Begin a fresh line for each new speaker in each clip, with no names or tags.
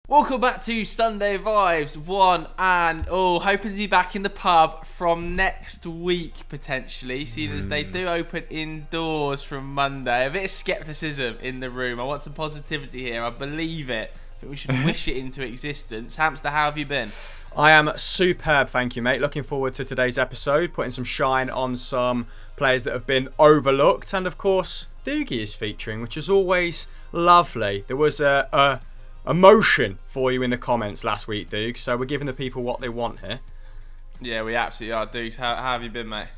Welcome back to Sunday Vibes 1 and hoping to be back in the pub from next week potentially, seeing as they do open indoors from Monday. A bit of scepticism in the room. I want some positivity here. I believe it. I think we should wish it into existence. Hamster, how have you been?
I am superb, thank you, mate. Looking forward to today's episode, putting some shine on some players that have been overlooked, and of course, Doogie is featuring, which is always lovely. There was a motion for you in the comments last week, Duke, so we're giving the people what they want here.
Yeah, we absolutely are. Dukes, how have you been, mate?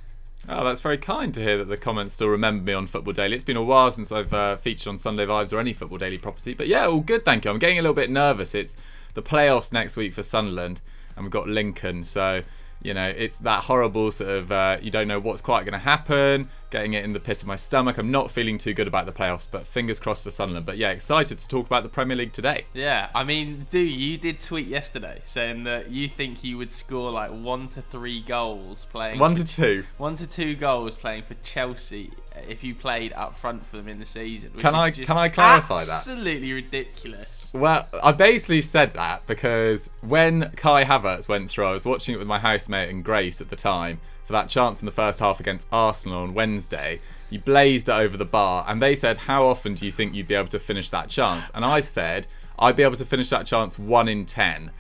Oh, that's very kind to hear that the comments still remember me on Football Daily. It's been a while since I've featured on Sunday Vibes or any Football Daily property, but yeah, all good, thank you. I'm getting a little bit nervous. It's the playoffs next week for Sunderland, and we've got Lincoln, so you know, it's that horrible sort of, you don't know what's quite going to happen, getting it in the pit of my stomach. I'm not feeling too good about the playoffs, but fingers crossed for Sunderland. But yeah, excited to talk about the Premier League today.
Yeah, I mean, you did tweet yesterday saying that you think you would score like 1 to 3 goals playing...
1 to 2.
1 to 2 goals playing for Chelsea if you played up front for them in the season.
Can I clarify that?
Absolutely ridiculous.
Well, I basically said that because when Kai Havertz went through, I was watching it with my housemate and Grace at the time for that chance in the first half against Arsenal on Wednesday. He blazed it over the bar, and they said, how often do you think you'd be able to finish that chance? And I said, I'd be able to finish that chance 1 in 10.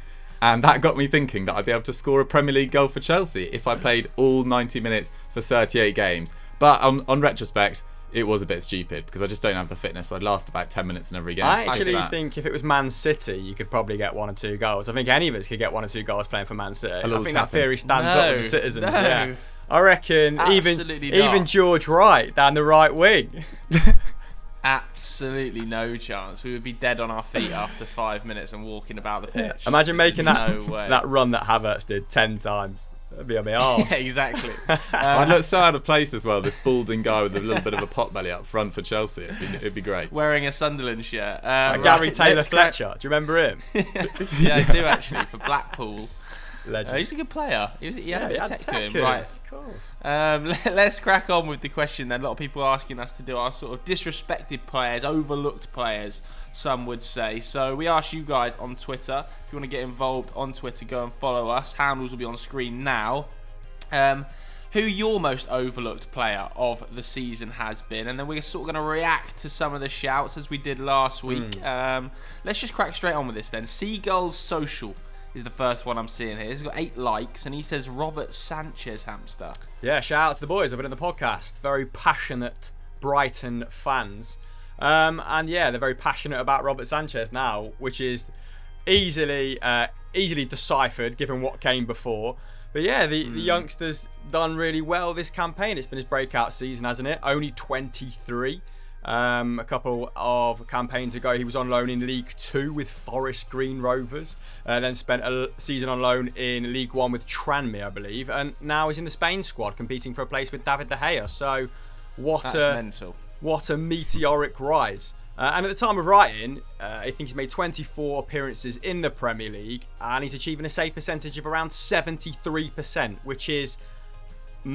And that got me thinking that I'd be able to score a Premier League goal for Chelsea if I played all 90 minutes for 38 games. But on retrospect, it was a bit stupid because I just don't have the fitness. I'd last about 10 minutes in every game.
I actually think if it was Man City, you could probably get 1 or 2 goals. I think any of us could get 1 or 2 goals playing for Man City. I think that theory stands up with the citizens.
No.
Yeah. I reckon even George Wright down the right wing.
Absolutely no chance. We would be dead on our feet after 5 minutes and walking about the pitch.
Imagine making that run that Havertz did 10 times. That'd be on my arse.
Yeah, exactly.
I'd look so out of place as well, this balding guy with a little bit of a pot belly up front for Chelsea. It'd be great.
Wearing a Sunderland shirt.
Gary Taylor-Fletcher. Do you remember him?
Yeah, I do actually, for Blackpool.
Legend.
He's a good player. He had a bit of tech to him.
Right.
Of course. Let's crack on with the question then. A lot of people are asking us to do our sort of disrespected players, overlooked players, some would say. So we asked you guys on Twitter. If you want to get involved on Twitter, go and follow us. Handles will be on screen now. Who your most overlooked player of the season has been, and then we're sort of going to react to some of the shouts as we did last week. Let's just crack straight on with this then. Seagull's Social is the first one I'm seeing here. He's got 8 likes, and he says Robert Sanchez, Hamster.
Yeah, shout out to the boys. I've been in the podcast. Very passionate Brighton fans. And yeah, they're very passionate about Robert Sanchez now, which is easily deciphered given what came before. But yeah, the youngster's done really well this campaign. It's been his breakout season, hasn't it? Only 23. A couple of campaigns ago, he was on loan in League 2 with Forest Green Rovers, then spent a season on loan in League 1 with Tranmere, I believe, and now is in the Spain squad competing for a place with David De Gea. So what a meteoric rise. And at the time of writing, I think he's made 24 appearances in the Premier League, and he's achieving a save percentage of around 73%, which is a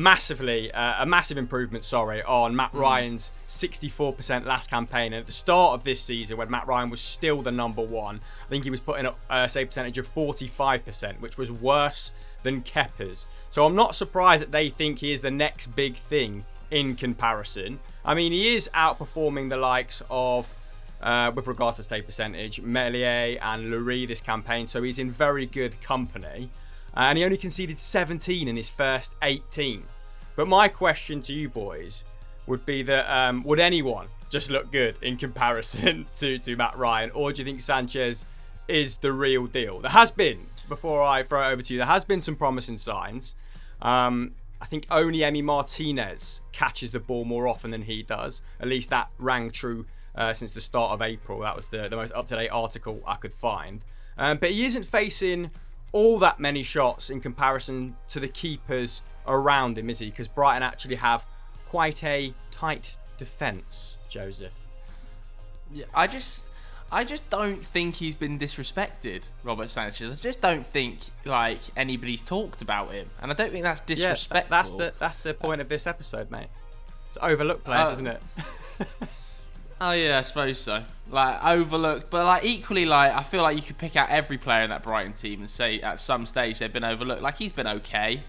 massive improvement, on Matt Ryan's 64% last campaign. And at the start of this season, when Matt Ryan was still the #1, I think he was putting up a save percentage of 45%, which was worse than Kepa's. So I'm not surprised that they think he is the next big thing in comparison. I mean, he is outperforming the likes of, with regards to save percentage, Melier and Lurie this campaign, so he's in very good company. And he only conceded 17 in his first 18. But my question to you boys would be that, would anyone just look good in comparison to Matt Ryan? Or do you think Sanchez is the real deal? There has been, before I throw it over to you, there has been some promising signs. I think only Emi Martinez catches the ball more often than he does. At least that rang true since the start of April. That was the most up-to-date article I could find. But he isn't facing all that many shots in comparison to the keepers around him, is he? Because Brighton actually have quite a tight defence, Joseph.
Yeah, I just don't think he's been disrespected, Robert Sanchez. I just don't think like anybody's talked about him, and I don't think that's disrespectful.
Yeah, that's the point of this episode, mate. It's overlooked players, isn't it?
Oh yeah, I suppose so. Like overlooked, but like equally, like I feel like you could pick out every player in that Brighton team and say at some stage they've been overlooked. Like he's been okay.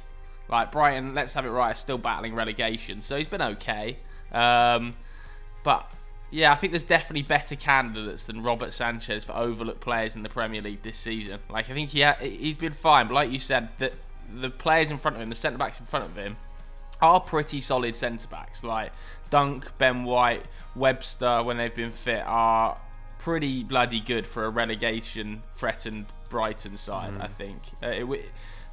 Like Brighton, let's have it right, are still battling relegation, so he's been okay. But yeah, I think there's definitely better candidates than Robert Sanchez for overlooked players in the Premier League this season. Like I think he's been fine, but like you said, the players in front of him, the centre backs in front of him, are pretty solid centre backs. Like Dunk, Ben White, Webster, when they've been fit, are pretty bloody good for a relegation threatened Brighton side. I think.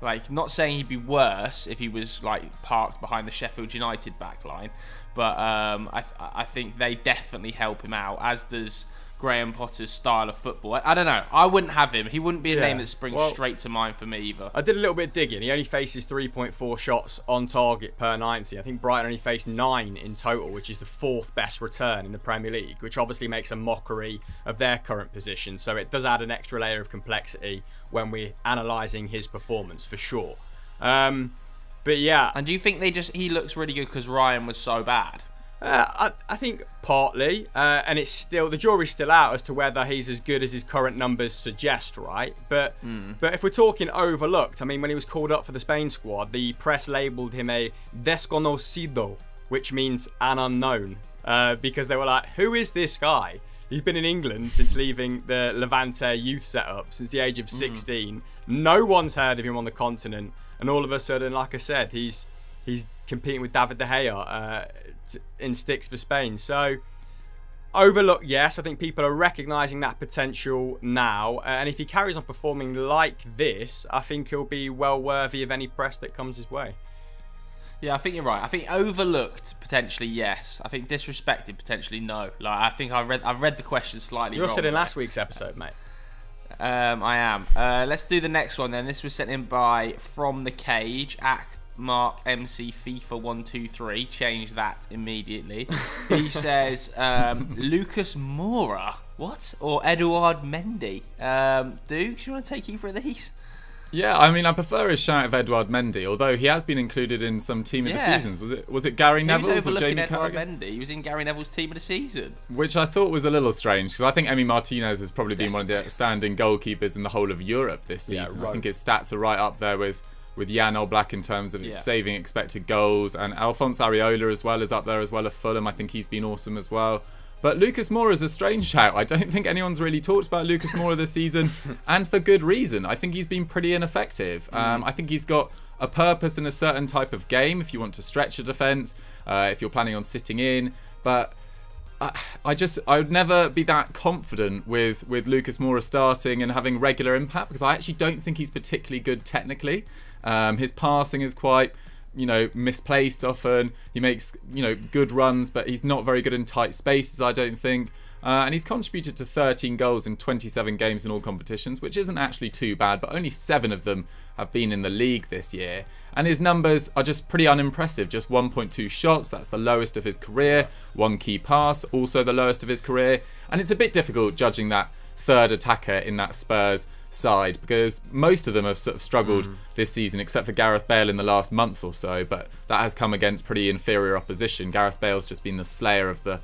Like not saying he'd be worse if he was like parked behind the Sheffield United back line, but I think they definitely help him out, as does Graham Potter's style of football. I don't know. I wouldn't have him. He wouldn't be a name that springs straight to mind for me either.
I did a little bit of digging. He only faces 3.4 shots on target per 90. I think Brighton only faced 9 in total, which is the 4th best return in the Premier League, which obviously makes a mockery of their current position. So it does add an extra layer of complexity when we're analysing his performance, for sure. But yeah.
And do you think he looks really good because Ryan was so bad?
I think partly, and it's still, the jury's still out as to whether he's as good as his current numbers suggest, right? But if we're talking overlooked, I mean, when he was called up for the Spain squad, the press labelled him a desconocido, which means an unknown, because they were like, who is this guy? He's been in England since leaving the Levante youth setup since the age of 16. No one's heard of him on the continent, and all of a sudden, like I said, he's competing with David De Gea in sticks for Spain. So overlooked, yes. I think people are recognising that potential now, and if he carries on performing like this, I think he'll be well worthy of any press that comes his way.
Yeah, I think you're right. I think overlooked potentially yes. I think disrespected potentially no. Like I think I've read the question slightly wrong.
You're still in last week's episode, mate.
I am. Let's do the next one then. This was sent in by From the Cage at Mark MC FIFA 123. Change that immediately. He says Lucas Mora, what? Or Eduard Mendy. Dukes, you want to take either of these?
Yeah, I mean, I prefer his shout of Eduard Mendy, although he has been included in some team of the seasons. Was it Gary Neville's or Jamie
Carragher? Mendy. He was in Gary Neville's team of the season,
which I thought was a little strange because I think Emi Martinez has probably been one of the outstanding goalkeepers in the whole of Europe this season. Yeah, I think his stats are right up there with Jan Oblak in terms of saving expected goals, and Alphonse Areola as well is up there as well of Fulham. I think he's been awesome as well. But Lucas Moura is a strange shout. I don't think anyone's really talked about Lucas Moura this season, and for good reason. I think he's been pretty ineffective. I think he's got a purpose in a certain type of game if you want to stretch a defence, if you're planning on sitting in. But I would never be that confident with Lucas Moura starting and having regular impact, because I actually don't think he's particularly good technically. His passing is quite, misplaced often. He makes, good runs, but he's not very good in tight spaces, I don't think. And he's contributed to 13 goals in 27 games in all competitions, which isn't actually too bad, but only 7 of them have been in the league this year. And his numbers are just pretty unimpressive. Just 1.2 shots, that's the lowest of his career. 1 key pass, also the lowest of his career. And it's a bit difficult judging that third attacker in that Spurs side, because most of them have sort of struggled this season, except for Gareth Bale in the last month or so, but that has come against pretty inferior opposition. Gareth Bale's just been the slayer of the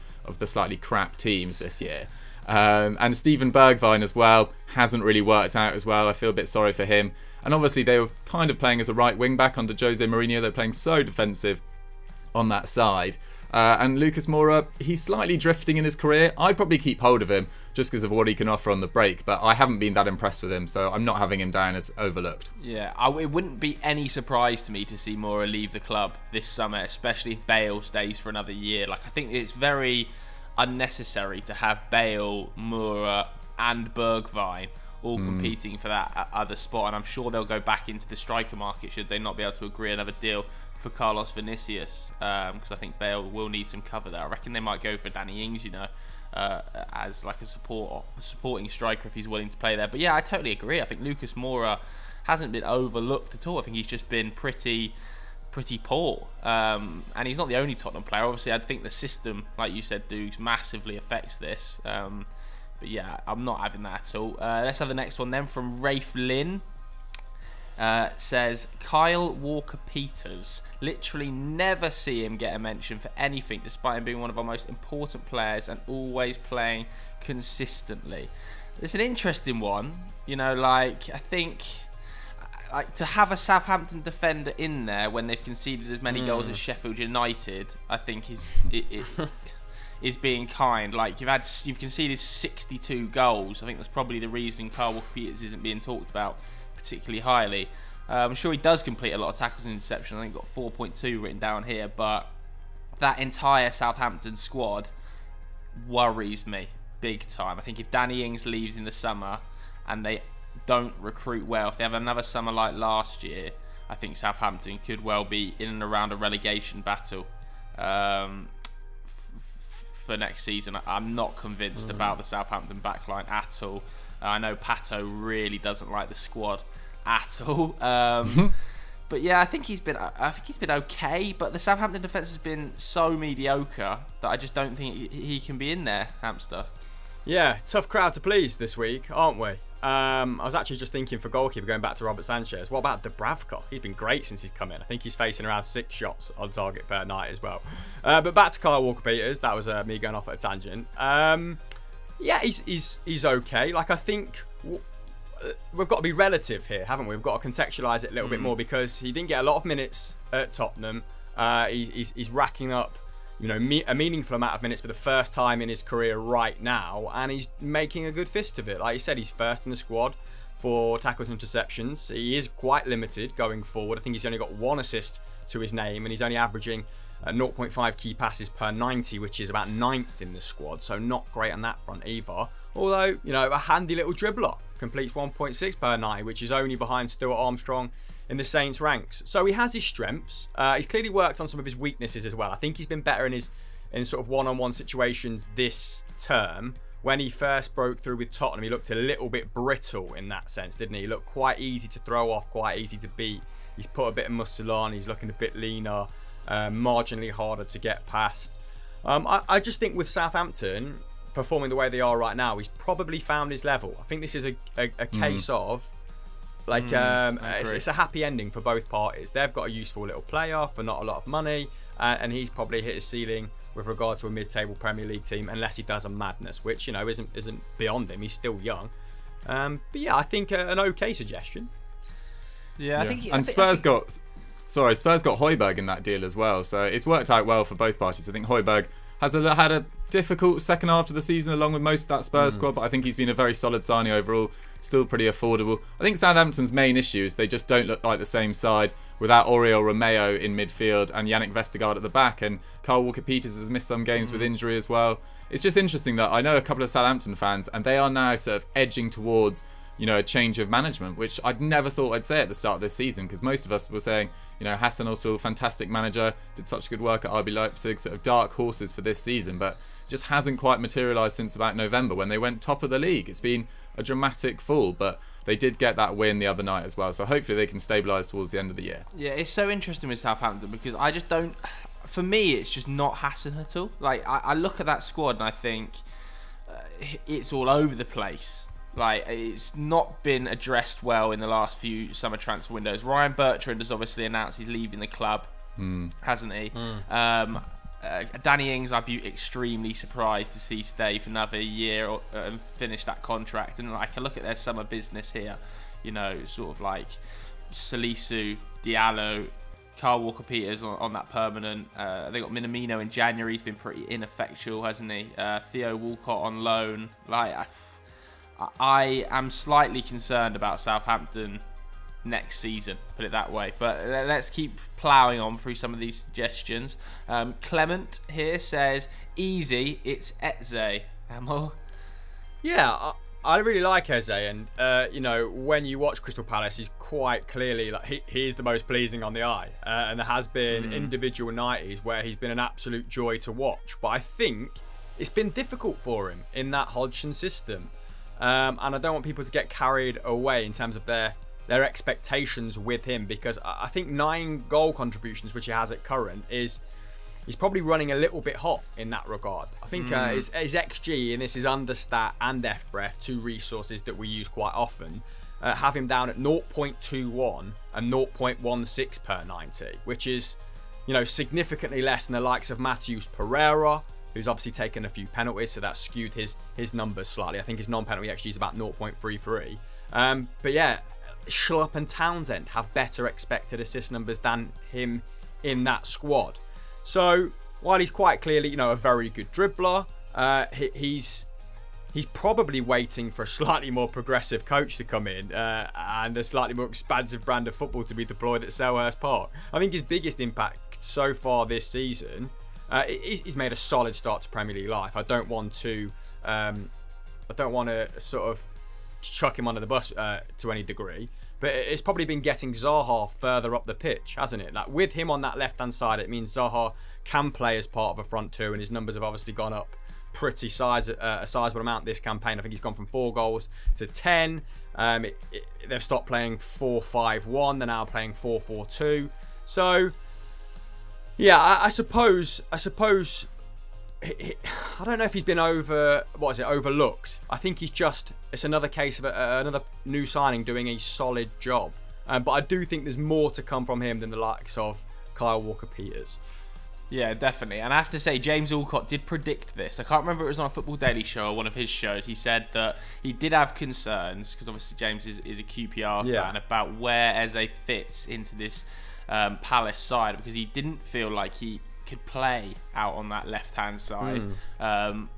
slightly crap teams this year. And Steven Bergwijn as well hasn't really worked out as well. I feel a bit sorry for him. And obviously they were kind of playing as a right wing back under Jose Mourinho. They're playing so defensive on that side. And Lucas Moura, he's slightly drifting in his career. I'd probably keep hold of him just because of what he can offer on the break, but I haven't been that impressed with him, so I'm not having him down as overlooked.
Yeah, it wouldn't be any surprise to me to see Moura leave the club this summer, especially if Bale stays for another year. Like, I think it's very unnecessary to have Bale, Moura and Bergwijn all competing for that other spot, and I'm sure they'll go back into the striker market should they not be able to agree another deal for Carlos Vinicius, because I think Bale will need some cover there. I reckon they might go for Danny Ings, as like a supporting striker if he's willing to play there. But yeah, I totally agree. I think Lucas Moura hasn't been overlooked at all. I think he's just been pretty poor, and he's not the only Tottenham player. Obviously, I think the system, like you said, Dukes, massively affects this. But yeah, I'm not having that at all. Let's have the next one then from Rafe Lynn. says Kyle Walker-Peters. Literally never see him get a mention for anything, despite him being one of our most important players and always playing consistently. It's an interesting one. You know, like, I think, like, to have a Southampton defender in there when they've conceded as many goals as Sheffield United, I think is being kind. Like, you've conceded 62 goals. I think that's probably the reason Kyle Walker-Peters isn't being talked about particularly highly. I'm sure he does complete a lot of tackles and interceptions. I think he's got 4.2 written down here, but that entire Southampton squad worries me big time. I think if Danny Ings leaves in the summer and they don't recruit well, if they have another summer like last year, I think Southampton could well be in and around a relegation battle for next season. I'm not convinced about the Southampton backline at all. I know Pato really doesn't like the squad at all. But yeah, I think he's been okay. But the Southampton defence has been so mediocre that I just don't think he can be in there, Hamster.
Yeah, tough crowd to please this week, aren't we? I was actually just thinking for goalkeeper, going back to Robert Sanchez. What about Dubravka? He's been great since he's come in. I think he's facing around 6 shots on target per night as well. But back to Kyle Walker-Peters. That was me going off at a tangent. Yeah, he's okay. Like, I think we've got to be relative here, haven't we? We've got to contextualise it a little bit more, because he didn't get a lot of minutes at Tottenham. He's racking up, you know, a meaningful amount of minutes for the first time in his career right now, and he's making a good fist of it. Like you said, he's first in the squad for tackles and interceptions. He is quite limited going forward. I think he's only got 1 assist to his name, and he's only averaging 0.5 key passes per 90, which is about 9th in the squad, so not great on that front either. Although, you know, a handy little dribbler, completes 1.6 per 90, which is only behind Stuart Armstrong in the Saints ranks. So he has his strengths. He's clearly worked on some of his weaknesses as well. I think he's been better in sort of one-on-one situations this term. When he first broke through with Tottenham, he looked a little bit brittle in that sense, didn't he? He looked quite easy to throw off, quite easy to beat. He's put a bit of muscle on. He's looking a bit leaner, marginally harder to get past. I just think with Southampton performing the way they are right now, he's probably found his level. I think this is a case of, like, it's a happy ending for both parties. They've got a useful little player for not a lot of money, and he's probably hit his ceiling with regard to a mid-table Premier League team, unless he does a madness, which, you know, isn't beyond him. He's still young. But yeah, I think an okay suggestion.
Yeah, I think.
Spurs got Højbjerg in that deal as well, so it's worked out well for both parties. I think Højbjerg has had a difficult second half of the season along with most of that Spurs squad, but I think he's been a very solid signing overall, still pretty affordable. I think Southampton's main issue is they just don't look like the same side without Oriol Romeo in midfield and Yannick Vestergaard at the back, and Kyle Walker-Peters has missed some games with injury as well. It's just interesting that I know a couple of Southampton fans, and they are now sort of edging towards, you know, a change of management, which I'd never thought I'd say at the start of this season, because most of us were saying, you know, Hassan Özil, fantastic manager, did such good work at RB Leipzig, sort of dark horses for this season, but just hasn't quite materialised since about November when they went top of the league. It's been a dramatic fall, but they did get that win the other night as well, so hopefully they can stabilise towards the end of the year.
Yeah, it's so interesting with Southampton, because I just don't, for me, it's just not Hassan at all. Like, I look at that squad and I think it's all over the place. Like, it's not been addressed well in the last few summer transfer windows. Ryan Bertrand has obviously announced he's leaving the club, hasn't he? Danny Ings, I'd be extremely surprised to see stay for another year and finish that contract. And like, I look at their summer business here, you know, sort of like Salisu, Diallo, Kyle Walker-Peters on that permanent. They got Minamino in January. He's been pretty ineffectual, hasn't he? Theo Walcott on loan. Like, I am slightly concerned about Southampton next season, put it that way. But let's keep ploughing on through some of these suggestions. Clement here says, easy, it's Eze. Amor?
Yeah, I really like Eze, and you know, when you watch Crystal Palace, he's quite clearly, like, he's the most pleasing on the eye, and there has been individual 90s where he's been an absolute joy to watch. But I think it's been difficult for him in that Hodgson system. And I don't want people to get carried away in terms of their expectations with him, because I think 9 goal contributions, which he has at current, he's probably running a little bit hot in that regard. I think his XG, and this is understat and FBref, 2 resources that we use quite often, have him down at 0.21 and 0.16 per 90, which is, you know, significantly less than the likes of Matheus Pereira, who's obviously taken a few penalties, so that skewed his numbers slightly. I think his non-penalty XG is about 0.33. But yeah, Schlupp and Townsend have better expected assist numbers than him in that squad. So while he's quite clearly, you know, a very good dribbler, he's probably waiting for a slightly more progressive coach to come in and a slightly more expansive brand of football to be deployed at Selhurst Park. I think his biggest impact so far this season, he's made a solid start to Premier League life. I don't want to sort of chuck him under the bus to any degree, but it's probably been getting Zaha further up the pitch, hasn't it? Like, with him on that left-hand side, it means Zaha can play as part of a front two, and his numbers have obviously gone up pretty a sizable amount this campaign. I think he's gone from 4 goals to 10. They've stopped playing 4-5-1. They're now playing 4-4-2. So, yeah, I suppose I don't know if he's been overlooked. I think it's another case of another new signing doing a solid job. But I do think there's more to come from him than the likes of Kyle Walker-Peters.
Yeah, definitely. And I have to say, James Alcott did predict this. I can't remember if it was on a Football Daily show or one of his shows. He said that he did have concerns, because obviously James is a QPR fan, about where Eze fits into this Palace side, because he didn't feel like he could play out on that left-hand side.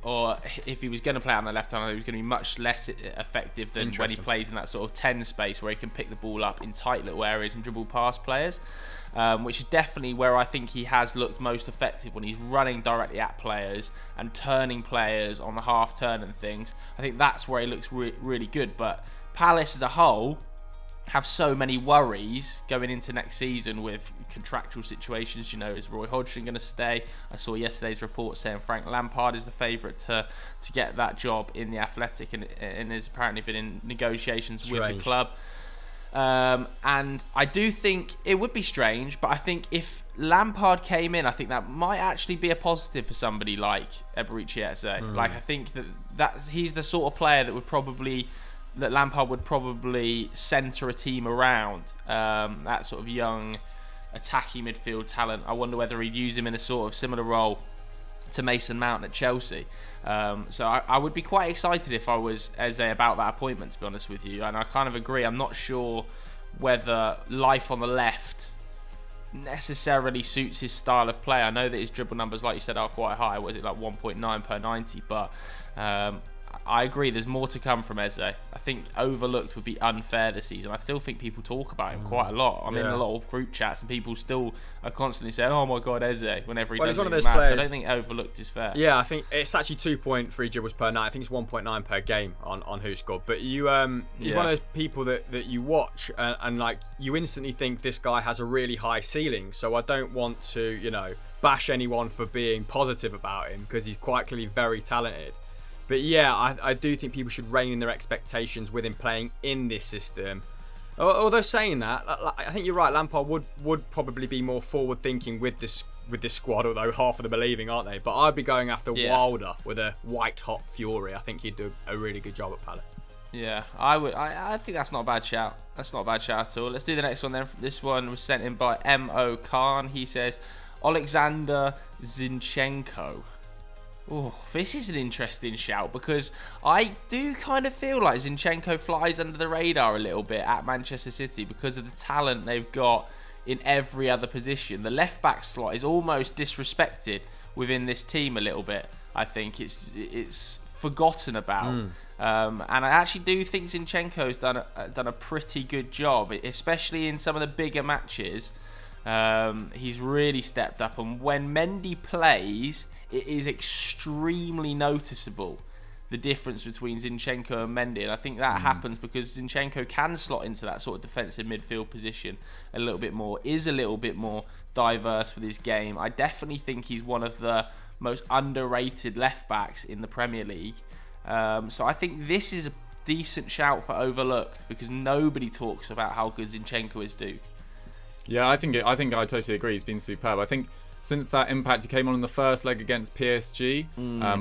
Or if he was going to play out on the left-hand side, he was going to be much less effective than when he plays in that sort of 10 space where he can pick the ball up in tight little areas and dribble past players. Which is definitely where I think he has looked most effective, when he's running directly at players and turning players on the half turn and things. I think that's where he looks really good. But Palace as a whole have so many worries going into next season with contractual situations. You know, is Roy Hodgson going to stay? I saw yesterday's report saying Frank Lampard is the favourite to get that job in the Athletic, and has apparently been in negotiations with the club. And I do think it would be strange, but I think if Lampard came in, I think that might actually be a positive for somebody like Eberechi Eze. Like, I think that he's the sort of player that Lampard would probably centre a team around, that sort of young attacking midfield talent. I wonder whether he'd use him in a sort of similar role to Mason Mount at Chelsea. So I would be quite excited if I was Eze about that appointment, to be honest with you. And I kind of agree. I'm not sure whether life on the left necessarily suits his style of play. I know that his dribble numbers, like you said, are quite high. Was it like 1.9 per 90? But I agree, there's more to come from Eze. I think overlooked would be unfair this season. I still think people talk about him quite a lot. I'm in a lot of group chats, and people still are constantly saying, "Oh my God, Eze!" whenever he does one of those players. So I don't think overlooked is fair.
Yeah, I think it's actually 2.3 dribbles per night. I think it's 1.9 per game on Who Scored. But he's one of those people that you watch and like you instantly think this guy has a really high ceiling. So I don't want to, you know, bash anyone for being positive about him, because he's quite clearly very talented. But yeah, I do think people should rein in their expectations with him playing in this system. Although saying that, I think you're right. Lampard would probably be more forward thinking with this squad. Although half of them are leaving, aren't they? But I'd be going after Wilder with a white hot fury. I think he'd do a really good job at Palace.
Yeah, I would. I think that's not a bad shout. That's not a bad shout at all. Let's do the next one then. This one was sent in by M.O. Khan. He says, Alexander Zinchenko. Oh, this is an interesting shout, because I do kind of feel like Zinchenko flies under the radar a little bit at Manchester City because of the talent they've got in every other position. The left-back slot is almost disrespected within this team a little bit. I think it's forgotten about. And I actually do think Zinchenko's done a pretty good job, especially in some of the bigger matches. He's really stepped up, and when Mendy plays, it is extremely noticeable, the difference between Zinchenko and Mendy. And I think that happens because Zinchenko can slot into that sort of defensive midfield position a little bit more, is a little bit more diverse with his game. I definitely think he's one of the most underrated left-backs in the Premier League. So I think this is a decent shout for overlooked, because nobody talks about how good Zinchenko is, Duke.
Yeah, I think I totally agree. He's been superb. I think since that impact he came on in the first leg against PSG,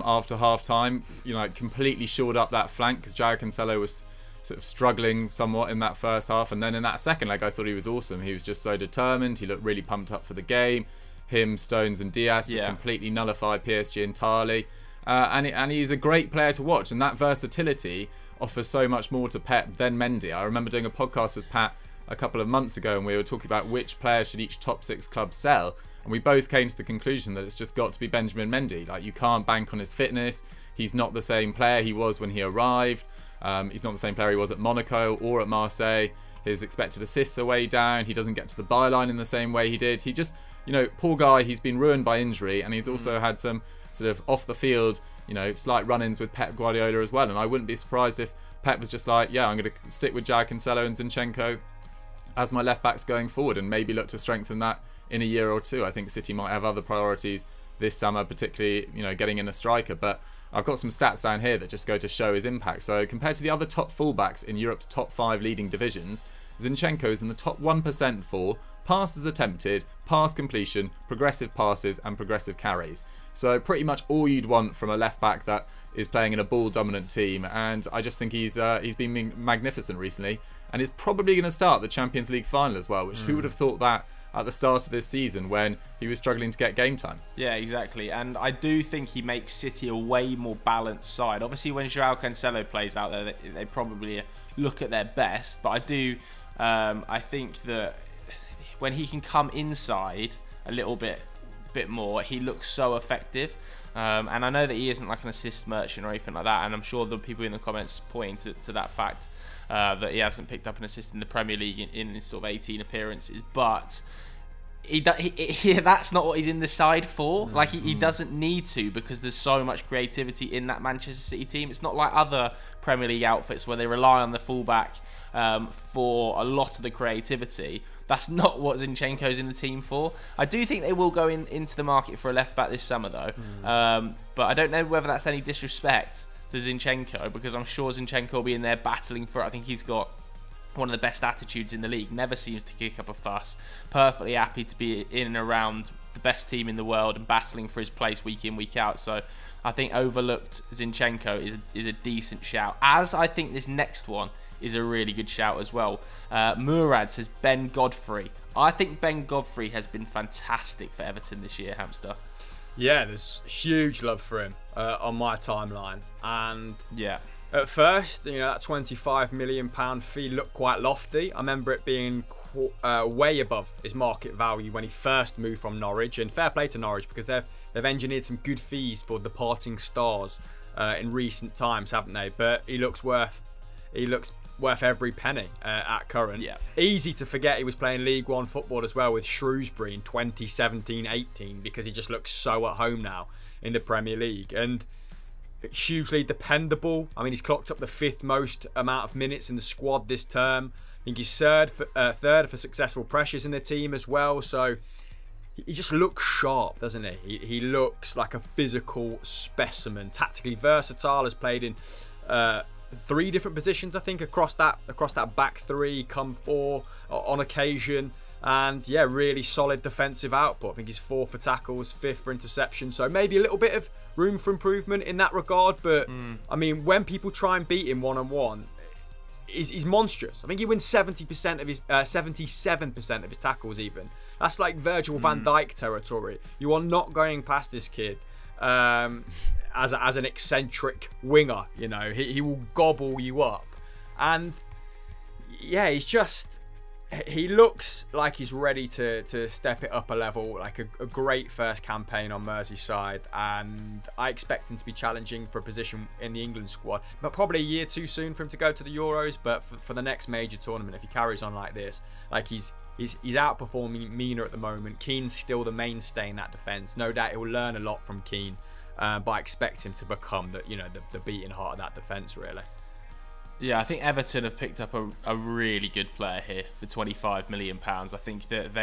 after half time, you know, completely shored up that flank, because Joao Cancelo was sort of struggling somewhat in that first half, and then in that second leg I thought he was awesome. He was just so determined. He looked really pumped up for the game. Him, Stones and Diaz just completely nullified PSG entirely. And he's a great player to watch, and that versatility offers so much more to Pep than Mendy. I remember doing a podcast with Pat a couple of months ago, and we were talking about which player should each top 6 club sell, and we both came to the conclusion that it's just got to be Benjamin Mendy. Like, you can't bank on his fitness. He's not the same player he was when he arrived. He's not the same player he was at Monaco or at Marseille. His expected assists are way down. He doesn't get to the byline in the same way he did. He just, poor guy, he's been ruined by injury, and he's also had some sort of off the field, slight run-ins with Pep Guardiola as well. And I wouldn't be surprised if Pep was just like, yeah, I'm going to stick with João Cancelo and Zinchenko as my left backs going forward, and maybe look to strengthen that in a year or two. I think City might have other priorities this summer, particularly, getting in a striker. But I've got some stats down here that just go to show his impact. So compared to the other top fullbacks in Europe's top 5 leading divisions, Zinchenko is in the top 1% for passes attempted, pass completion, progressive passes and progressive carries. So pretty much all you'd want from a left back that is playing in a ball dominant team, and I just think he's been magnificent recently, and is probably going to start the Champions League final as well, which who would have thought that at the start of this season when he was struggling to get game time.
Yeah, exactly. And I do think he makes City a way more balanced side. Obviously, when João Cancelo plays out there, they probably look at their best. But I think that when he can come inside a little bit more, he looks so effective. And I know that he isn't like an assist merchant or anything like that. And I'm sure the people in the comments point to that fact that he hasn't picked up an assist in the Premier League in his sort of 18 appearances. But that's not what he's in the side for. Like, he doesn't need to, because there's so much creativity in that Manchester City team. It's not like other Premier League outfits where they rely on the fullback for a lot of the creativity. That's not what Zinchenko's in the team for. I do think they will go into the market for a left back this summer though, but I don't know whether that's any disrespect to Zinchenko, because I'm sure Zinchenko will be in there battling for it. I think he's got one of the best attitudes in the league, never seems to kick up a fuss, perfectly happy to be in and around the best team in the world and battling for his place week in, week out. So I think overlooked Zinchenko is a decent shout, as I think this next one is a really good shout as well. Murad says Ben Godfrey. I think Ben Godfrey has been fantastic for Everton this year, Hamster.
Yeah, there's huge love for him on my timeline. And
yeah,
at first, that £25 million fee looked quite lofty. I remember it being way above his market value when he first moved from Norwich. And fair play to Norwich, because they've engineered some good fees for departing stars in recent times, haven't they? But he looks worth every penny at current.
Yeah.
Easy to forget he was playing League One football as well with Shrewsbury in 2017-18, because he just looks so at home now in the Premier League. And hugely dependable. I mean, he's clocked up the 5th most amount of minutes in the squad this term. I think he's third for successful pressures in the team as well. So he just looks sharp, doesn't he? He looks like a physical specimen. Tactically versatile, has played in 3 different positions, I think, across that back 3, come 4 on occasion. And yeah, really solid defensive output. I think he's 4th for tackles, 5th for interception. So maybe a little bit of room for improvement in that regard. But I mean, when people try and beat him one-on-one, he's monstrous. I think he wins 77% of his tackles even. That's like Virgil van Dijk territory. You are not going past this kid as an eccentric winger. He will gobble you up. And yeah, he looks like he's ready to step it up a level, like a great first campaign on Merseyside, and I expect him to be challenging for a position in the England squad, but probably a year too soon for him to go to the Euros. But for the next major tournament, if he carries on like this, like he's outperforming Mina at the moment. Keane's still the mainstay in that defence. No doubt he'll learn a lot from Keane, but I expect him to become the beating heart of that defence, really.
Yeah, I think Everton have picked up a really good player here for £25 million. I think that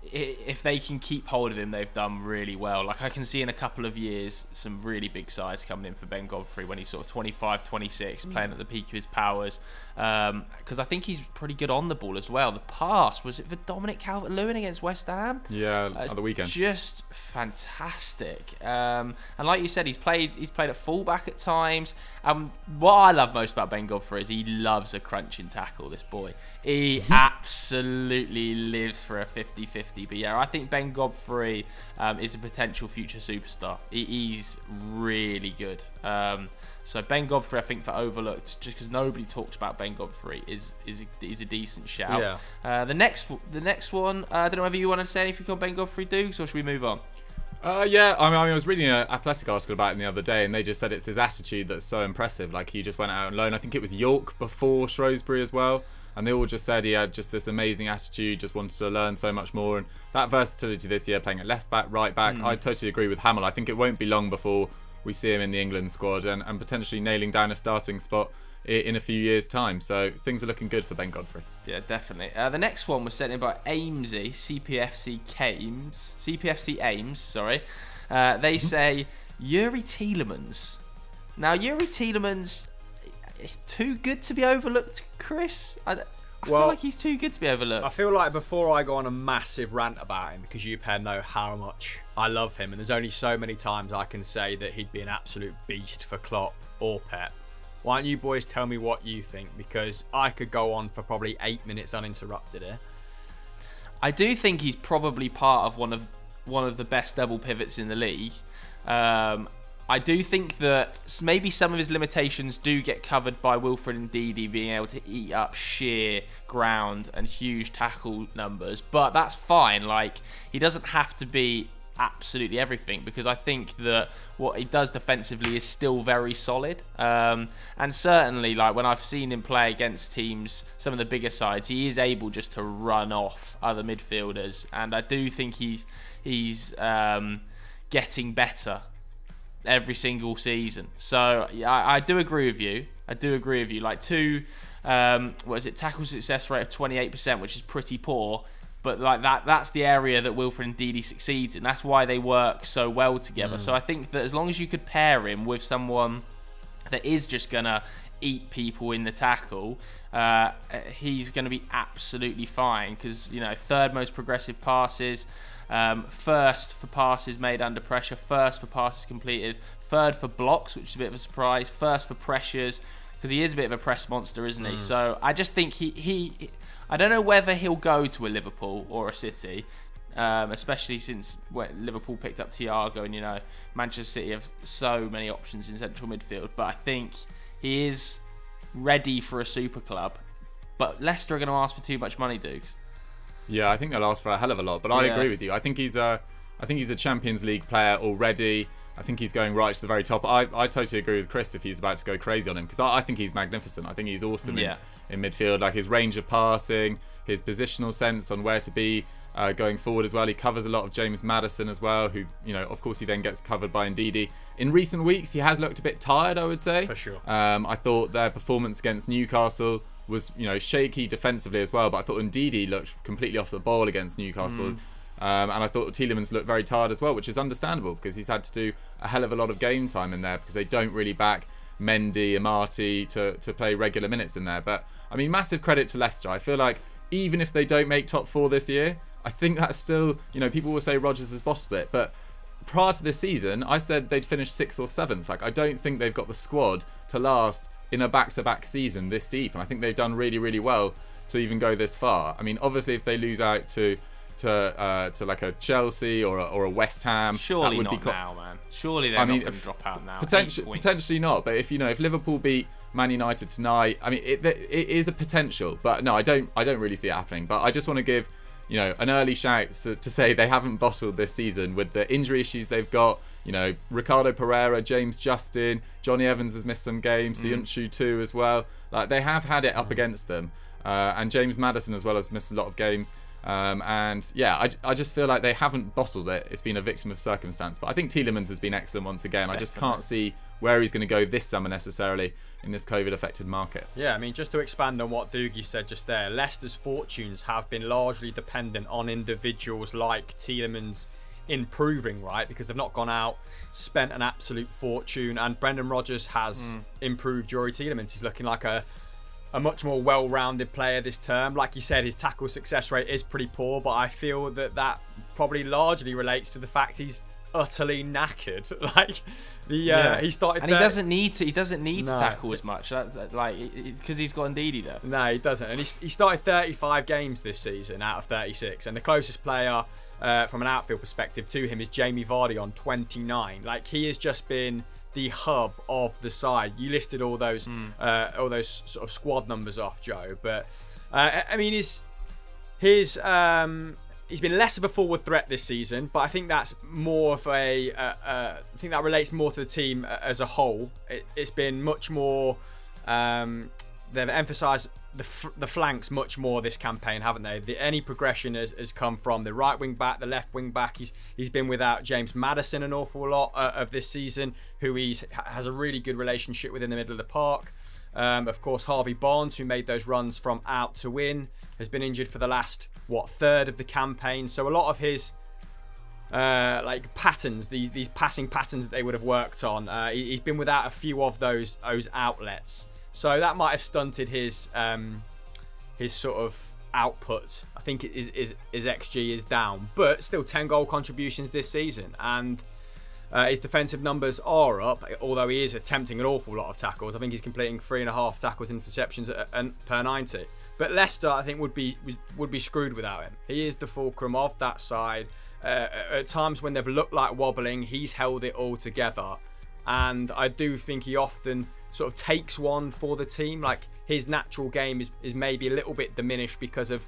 if they can keep hold of him, they've done really well. Like, I can see in a couple of years some really big sides coming in for Ben Godfrey when he's sort of 25, 26, playing at the peak of his powers. Because I think he's pretty good on the ball as well. The pass, was it for Dominic Calvert-Lewin against West Ham?
Yeah, at the weekend.
Just fantastic. And like you said, he's played at fullback at times. What I love most about Ben Godfrey is he loves a crunching tackle, this boy. He absolutely lives for a 50-50. But yeah, I think Ben Godfrey is a potential future superstar. He's really good. So Ben Godfrey, I think, for overlooked, just because nobody talks about Ben Godfrey, is a decent shout. Yeah. The next one, I don't know whether you want to say anything on Ben Godfrey, Dukes, or should we move on?
Yeah, I was reading an Athletic article about him the other day, and they just said it's his attitude that's so impressive. Like, he just went out on loan. I think it was York before Shrewsbury as well. And they all just said he had just this amazing attitude, just wanted to learn so much more. And that versatility this year, playing at left back, right back, I totally agree with Hamill. I think it won't be long before we see him in the England squad and potentially nailing down a starting spot in a few years' time. So things are looking good for Ben Godfrey.
Yeah, definitely. The next one was sent in by Amesy, CPFC Ames, sorry. They say, Yuri Tielemans. Now, Yuri Tielemans, too good to be overlooked, Chris? I feel like he's too good to be overlooked.
I feel like before I go on a massive rant about him, because you pair know how much I love him, and there's only so many times I can say that he'd be an absolute beast for Klopp or Pep. Why don't you boys tell me what you think? Because I could go on for probably 8 minutes uninterrupted here.
I do think he's probably part of one of the best double pivots in the league. I do think that maybe some of his limitations do get covered by Wilfred Ndidi being able to eat up sheer ground and huge tackle numbers, but that's fine. Like, he doesn't have to be absolutely everything, because I think that what he does defensively is still very solid. And certainly, like, when I've seen him play against teams, some of the bigger sides, he is able just to run off other midfielders, and I do think he's getting better every single season. So yeah, I do agree with you. Like, tackle success rate of 28%, which is pretty poor. But like that's the area that Wilfred Ndidi succeeds in. That's why they work so well together. So I think that as long as you could pair him with someone that is just gonna eat people in the tackle, he's gonna be absolutely fine. Because, you know, third most progressive passes, first for passes made under pressure, first for passes completed, third for blocks, which is a bit of a surprise, first for pressures, because he is a bit of a press monster, isn't he? So I just think he I don't know whether he'll go to a Liverpool or a City, especially since Liverpool picked up Thiago, and, you know, Manchester City have so many options in central midfield. But I think he is ready for a super club. But Leicester are going to ask for too much money, Dukes.
Yeah, I think they'll ask for a hell of a lot. But I agree with you. I think he's a Champions League player already. I think he's going right to the very top. I totally agree with Chris if he's about to go crazy on him, because I think he's magnificent. I think he's awesome in midfield. Like, his range of passing, his positional sense on where to be going forward as well. He covers a lot of James Maddison as well, who, you know, of course he then gets covered by Ndidi. In recent weeks, he has looked a bit tired, I would say.
For sure.
I thought their performance against Newcastle was, you know, shaky defensively as well, but I thought Ndidi looked completely off the ball against Newcastle. And I thought Tielemans looked very tired as well, which is understandable, because he's had to do a hell of a lot of game time in there, because they don't really back Mendy and Marty to play regular minutes in there. But, I mean, massive credit to Leicester. I feel like even if they don't make top 4 this year, I think that's still, you know, people will say Rodgers has bottled it, but prior to this season, I said they'd finish 6th or 7th. Like, I don't think they've got the squad to last in a back-to-back season this deep, and I think they've done really, really well to even go this far. I mean, obviously, if they lose out to like a Chelsea or a West Ham,
surely
that would
not
be
now, man. Surely they're not going to drop out now.
Potentially not, but if Liverpool beat Man United tonight, I mean, it is a potential, but no, I don't really see it happening. But I just want to give, you know, an early shout to say they haven't bottled this season with the injury issues they've got. You know, Ricardo Pereira, James Justin, Johnny Evans has missed some games, Soyuncu too as well. Like, they have had it up against them. And James Maddison as well has missed a lot of games. And yeah, I just feel like they haven't bottled it. It's been a victim of circumstance. But I think Tielemans has been excellent once again. Definitely. I just can't see where he's going to go this summer necessarily in this COVID-affected market.
Yeah, I mean, just to expand on what Doogie said just there, Leicester's fortunes have been largely dependent on individuals like Tielemans improving, right? Because they've not gone out, spent an absolute fortune, and Brendan Rodgers has improved Yuri Tielemans. He's looking like a much more well-rounded player this term. Like you said, his tackle success rate is pretty poor, but I feel that probably largely relates to the fact he's utterly knackered. Like he started,
and he doesn't need to. He doesn't need to tackle as much, because he's got Ndidi there.
No, he doesn't. And he started 35 games this season out of 36, and the closest player from an outfield perspective to him is Jamie Vardy on 29. Like, he has just been the hub of the side. You listed all those sort of squad numbers off, Joe, but I mean, he's been less of a forward threat this season, but I think that's more of I think that relates more to the team as a whole. It's been much more. They've emphasised the flanks much more this campaign, haven't they? Any progression has come from the right wing back, the left wing back. He's been without James Maddison an awful lot of this season, who has a really good relationship with in the middle of the park. Of course, Harvey Barnes, who made those runs from out to in, has been injured for the last third of the campaign. So a lot of his like patterns, these passing patterns that they would have worked on, he's been without a few of those outlets. So that might have stunted his sort of output. I think his XG is down, but still 10 goal contributions this season, and his defensive numbers are up, although he is attempting an awful lot of tackles. I think he's completing 3.5 tackles interceptions per 90. But Leicester, I think, would be screwed without him. He is the fulcrum of that side. At times when they've looked like wobbling, he's held it all together, and I do think he often sort of takes one for the team. Like, his natural game is maybe a little bit diminished because of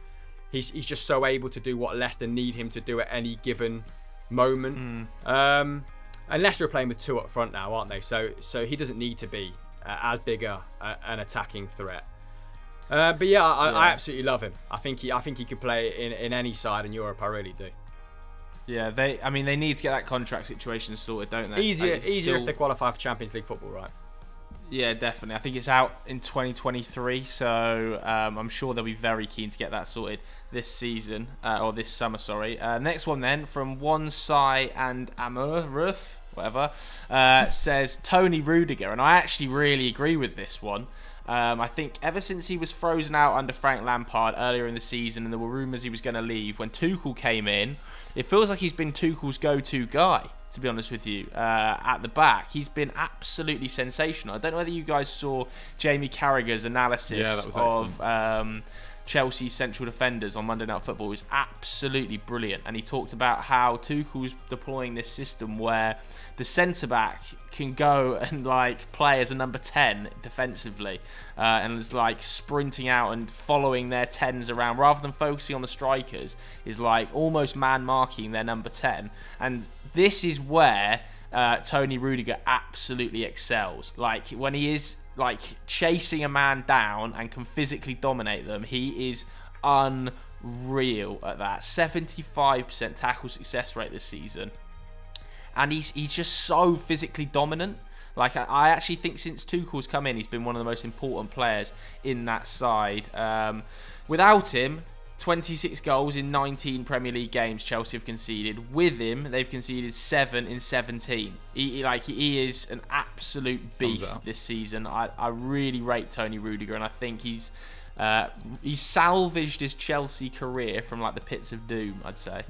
he's just so able to do what Leicester need him to do at any given moment. And Leicester are playing with two up front now, aren't they? So he doesn't need to be as big an attacking threat. But yeah, I absolutely love him. I think he could play in any side in Europe. I really do.
Yeah, they need to get that contract situation sorted, don't they?
Easier if they qualify for Champions League football, right?
Yeah, definitely. I think it's out in 2023, so I'm sure they'll be very keen to get that sorted this season, or this summer, sorry. Next one then, from One-Sai and Amuruf, whatever, says Tony Rudiger, and I actually really agree with this one. I think ever since he was frozen out under Frank Lampard earlier in the season, and there were rumours he was going to leave, when Tuchel came in, it feels like he's been Tuchel's go-to guy, to be honest with you, at the back. He's been absolutely sensational. I don't know whether you guys saw Jamie Carragher's analysis of Chelsea's central defenders on Monday Night Football. It was absolutely brilliant, and he talked about how Tuchel's deploying this system where the centre-back can go and play as a number 10 defensively, and is sprinting out and following their 10s around rather than focusing on the strikers, is almost man-marking their number 10. And this is where Tony Rudiger absolutely excels. When he is chasing a man down and can physically dominate them, he is unreal at that. 75% tackle success rate this season, and he's just so physically dominant. I actually think since Tuchel's come in, he's been one of the most important players in that side. Without him, 26 goals in 19 Premier League games Chelsea have conceded. With him, they've conceded 7 in 17. He is an absolute beast this season. I really rate Tony Rudiger, and I think he's salvaged his Chelsea career from the pits of doom, I'd say.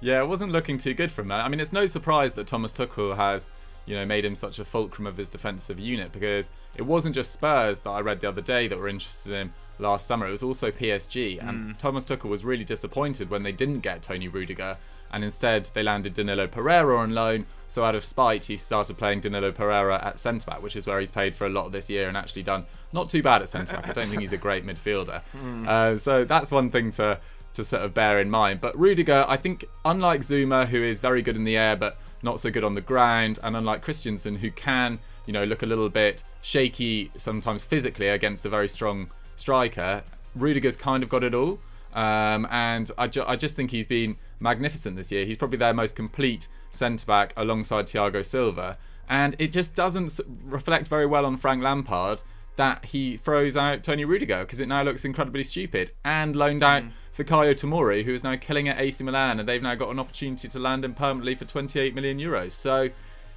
Yeah, it wasn't looking too good for him. I mean, it's no surprise that Thomas Tuchel has, made him such a fulcrum of his defensive unit, because it wasn't just Spurs that I read the other day that were interested in him last summer. It was also PSG, and Thomas Tuchel was really disappointed when they didn't get Tony Rudiger, and instead they landed Danilo Pereira on loan. So out of spite, he started playing Danilo Pereira at centre-back, which is where he's played for a lot of this year and actually done not too bad at centre-back. I don't think he's a great midfielder. So that's one thing to sort of bear in mind. But Rudiger, I think, unlike Zuma, who is very good in the air but not so good on the ground, and unlike Christensen, who can, look a little bit shaky sometimes physically against a very strong striker, Rudiger's kind of got it all. And I just think he's been magnificent this year. He's probably their most complete centre-back alongside Thiago Silva. And it just doesn't reflect very well on Frank Lampard that he throws out Tony Rudiger, because it now looks incredibly stupid. And loaned out Fikayo Tomori, who is now killing at AC Milan, and they've now got an opportunity to land him permanently for 28 million euros. So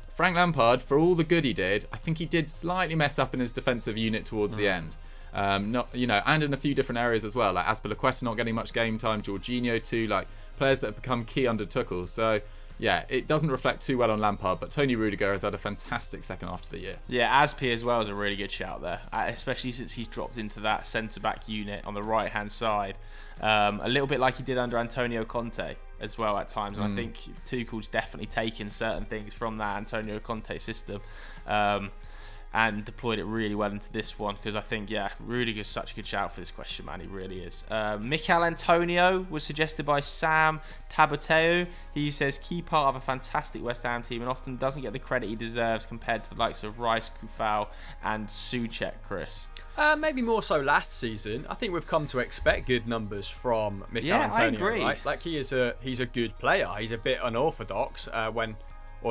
Frank Lampard, for all the good he did, I think he did slightly mess up in his defensive unit towards the end. And in a few different areas as well, like Azpilicueta not getting much game time, Jorginho too, like players that have become key under Tuchel. So yeah, it doesn't reflect too well on Lampard, but Tony Rudiger has had a fantastic second half of the year.
Yeah, Azpi as well is a really good shout there, especially since he's dropped into that centre-back unit on the right-hand side. A little bit like he did under Antonio Conte as well at times. And I think Tuchel's definitely taken certain things from that Antonio Conte system and deployed it really well into this one, because I think, yeah, Rudiger's such a good shout for this question, man. He really is. Mikel Antonio was suggested by Sam Tabateu. He says, key part of a fantastic West Ham team and often doesn't get the credit he deserves compared to the likes of Rice, Kufal and Souček, Chris.
Maybe more so last season. I think we've come to expect good numbers from Mikel Antonio.
I agree.
Right? Like he's a good player. He's a bit unorthodox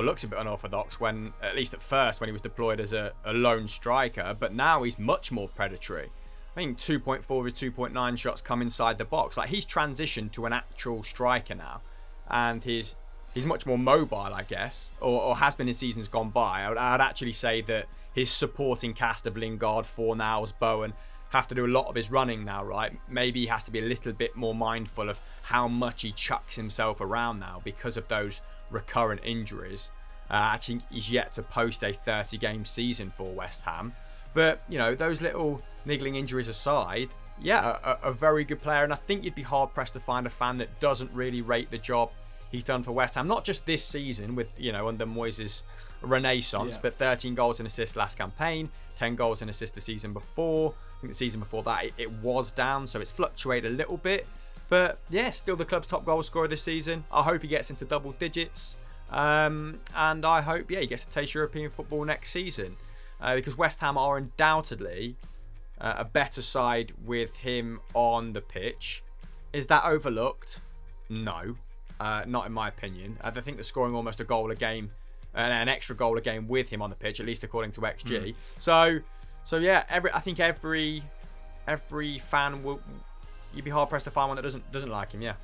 looks a bit unorthodox when, at least at first, when he was deployed as a lone striker. But now he's much more predatory. I think 2.4 of his 2.9 shots come inside the box. Like he's transitioned to an actual striker now, and he's much more mobile, I guess, or has been in seasons gone by. I'd actually say that his supporting cast of Lingard, Fornals, Bowen have to do a lot of his running now, right? Maybe he has to be a little bit more mindful of how much he chucks himself around now because of those recurrent injuries. Actually, he's yet to post a 30-game season for West Ham. But, you know, those little niggling injuries aside, yeah, a very good player. And I think you'd be hard-pressed to find a fan that doesn't really rate the job he's done for West Ham. Not just this season with, you know, under Moyes' renaissance, but 13 goals and assists last campaign, 10 goals and assists the season before. I think the season before that, it was down, so it's fluctuated a little bit. But yeah, still the club's top goal scorer this season. I hope he gets into double digits. And I hope, he gets to taste European football next season. Because West Ham are undoubtedly a better side with him on the pitch. Is that overlooked? No, not in my opinion. I think they're scoring almost a goal a game, an extra goal a game with him on the pitch, at least according to XG. So yeah, I think every fan will. You'd be hard pressed to find one that doesn't like him. Yeah,